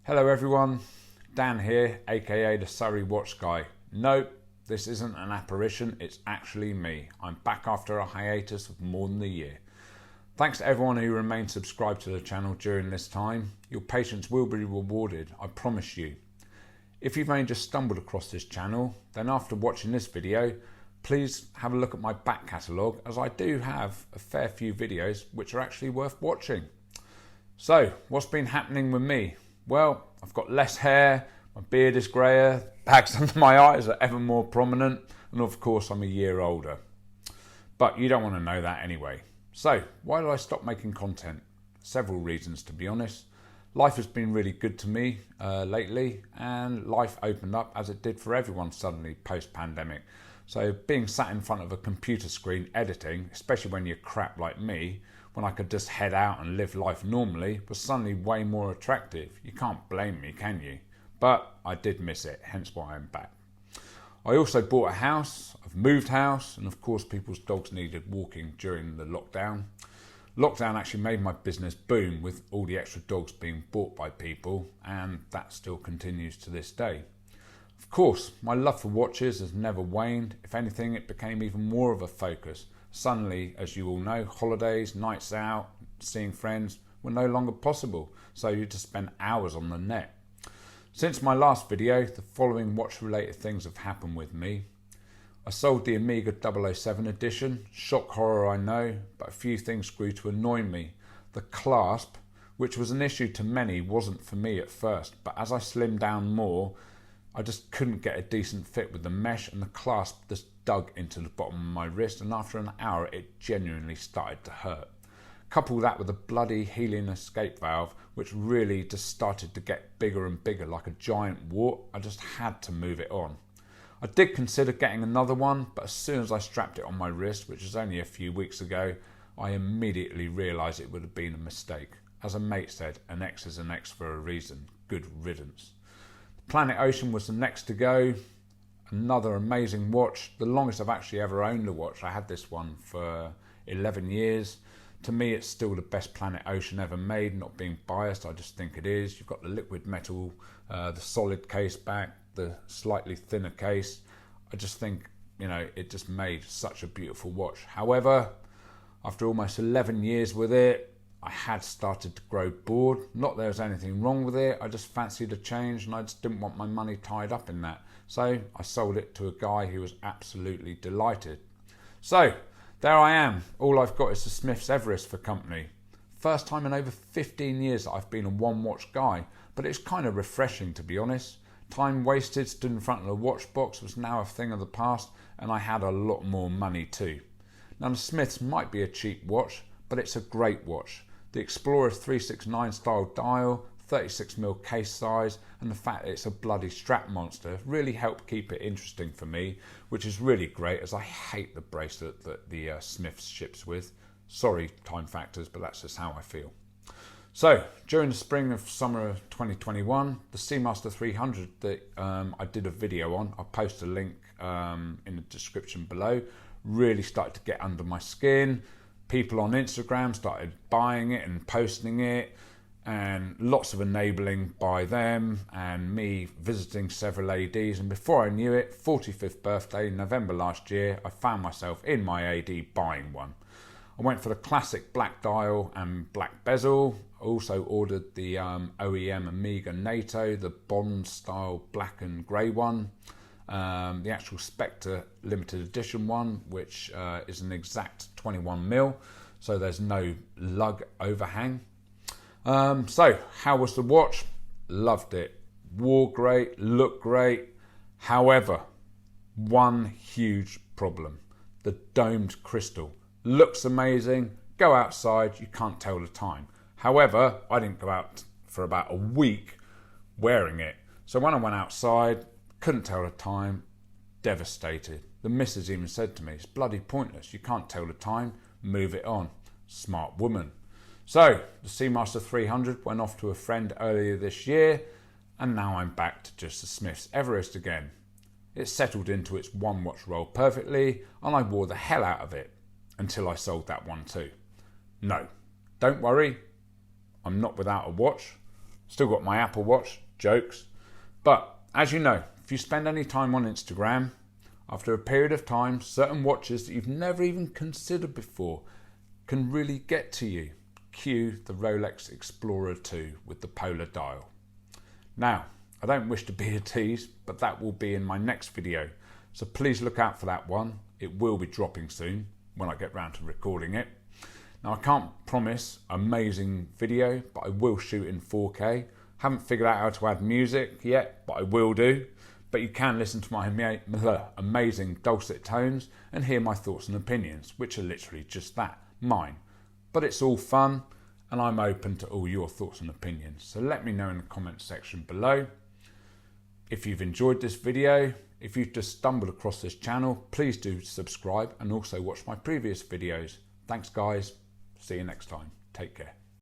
Hello everyone, Dan here, aka the Surrey Watch Guy. No, this isn't an apparition, it's actually me. I'm back after a hiatus of more than a year. Thanks to everyone who remained subscribed to the channel during this time. Your patience will be rewarded, I promise you. If you've only just stumbled across this channel, then after watching this video, please have a look at my back catalogue, as I do have a fair few videos which are actually worth watching. So, what's been happening with me? Well, I've got less hair, my beard is greyer, bags under my eyes are ever more prominent, and of course I'm a year older. But you don't want to know that anyway. So, why did I stop making content? Several reasons, to be honest. Life has been really good to me lately, and life opened up as it did for everyone suddenly post-pandemic. So being sat in front of a computer screen editing, especially when you're crap like me, when I could just head out and live life normally, was suddenly way more attractive. You can't blame me, can you? But I did miss it, hence why I'm back. I also bought a house, I've moved house, and of course people's dogs needed walking during the lockdown. Lockdown actually made my business boom with all the extra dogs being bought by people, and that still continues to this day. Of course, my love for watches has never waned. If anything, it became even more of a focus. Suddenly, as you all know, holidays, nights out, seeing friends were no longer possible, so you just spend hours on the net. Since my last video, the following watch-related things have happened with me. I sold the Omega 007 edition. Shock horror, I know, but a few things grew to annoy me. The clasp, which was an issue to many, wasn't for me at first, but as I slimmed down more, I just couldn't get a decent fit with the mesh, and the clasp just dug into the bottom of my wrist, and after an hour it genuinely started to hurt. Couple that with a bloody helium escape valve, which really just started to get bigger and bigger like a giant wart. I just had to move it on. I did consider getting another one, but as soon as I strapped it on my wrist, which was only a few weeks ago, I immediately realised it would have been a mistake. As a mate said, an X is an X for a reason. Good riddance. Planet Ocean was the next to go. Another amazing watch, the longest I've actually ever owned a watch. I had this one for 11 years. To me, it's still the best Planet Ocean ever made, not being biased, I just think it is. You've got the liquid metal, the solid case back, the slightly thinner case. I just think, you know, it just made such a beautiful watch. However, after almost 11 years with it, I had started to grow bored. Not there was anything wrong with it, I just fancied a change and I just didn't want my money tied up in that. So I sold it to a guy who was absolutely delighted. So there I am, all I've got is the Smiths Everest for company. First time in over 15 years that I've been a one watch guy, but it's kind of refreshing to be honest. Time wasted stood in front of the watch box was now a thing of the past, and I had a lot more money too. Now the Smiths might be a cheap watch, but it's a great watch. The Explorer 369 style dial, 36mm case size, and the fact that it's a bloody strap monster really helped keep it interesting for me, which is really great as I hate the bracelet that the Smiths ships with. Sorry time factors, but that's just how I feel. So during the spring of summer of 2021, the Seamaster 300 that I did a video on, I'll post a link in the description below, really started to get under my skin. People on Instagram started buying it and posting it, and lots of enabling by them and me visiting several ADs, and before I knew it, 45th birthday, November last year, I found myself in my AD buying one. I went for the classic black dial and black bezel. I also ordered the OEM Omega NATO, the Bond style black and grey one. The actual Spectre limited edition one, which is an exact 21mm, so there's no lug overhang. So how was the watch? Loved it. Wore great, looked great. However, one huge problem: the domed crystal. Looks amazing, go outside, you can't tell the time. However, I didn't go out for about a week wearing it, so when I went outside, couldn't tell the time, devastated. The missus even said to me, it's bloody pointless, you can't tell the time, move it on. Smart woman. So the Seamaster 300 went off to a friend earlier this year, and now I'm back to just the Smiths Everest again. It settled into its one watch roll perfectly, and I wore the hell out of it until I sold that one too. No, don't worry, I'm not without a watch. Still got my Apple Watch, jokes. But as you know, if you spend any time on Instagram, after a period of time, certain watches that you've never even considered before can really get to you. Cue the Rolex Explorer 2 with the polar dial. Now, I don't wish to be a tease, but that will be in my next video. So please look out for that one. It will be dropping soon when I get round to recording it. Now, I can't promise amazing video, but I will shoot in 4K. Haven't figured out how to add music yet, but I will do. But you can listen to my amazing dulcet tones and hear my thoughts and opinions, which are literally just that, mine. But it's all fun, and I'm open to all your thoughts and opinions. So let me know in the comments section below. If you've enjoyed this video, if you've just stumbled across this channel, please do subscribe and also watch my previous videos. Thanks guys. See you next time. Take care.